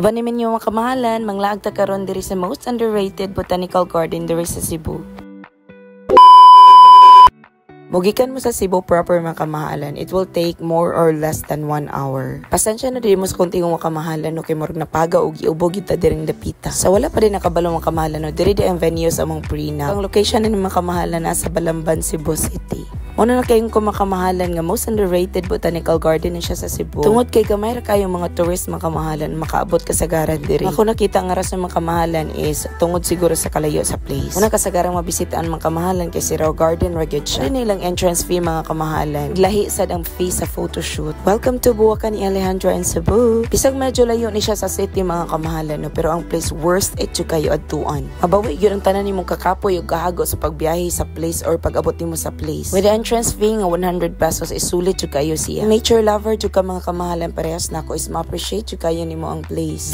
Uban naman yung mga kamahalan, manglaag ta karon diri sa most underrated botanical garden diri sa Cebu. Mugikan mo sa Cebu proper mga kamahalan, it will take more or less than 1 hour. Pasensya na din mo sa kunting mga kamahalan no kay murag napaga og giubog kita diring dapita. Sa wala pa din nakabalo mga kamahalan no diri di ang venue sa among prenup. Ang location ni mga kamahalan nasa Balamban, Cebu City. Una na kayong kumakamahalan nga most underrated botanical garden na siya sa Cebu. Tungod kay gamay ra kayong mga tourist mga kamahalan makaabot kasagaran diri. Ako nakita nga rason mga kamahalan is tungod siguro sa kalayo sa place. Una kasagarang mabisitaan mga kamahalan kay si Raw Garden ra gyud siya. Nilang entrance fee mga kamahalan. Lahi sad ang fee sa photoshoot. Welcome to Buwakan ni Alejandra in Cebu. Bisag medyo layo ni siya sa city mga kamahalan no, pero ang place worth it jud kayo adtuan. Mabawi gyud ang tanan nimong kakapoy ug kahago sa pagbiyahe sa place or pag-abot nimo sa place. With the entrance fee nga 100 pesos is sulit jud kayo siya. Nature lover jud ka mga kamahalan, parehas nako is ma-appreciate jud kayo nimo ang place.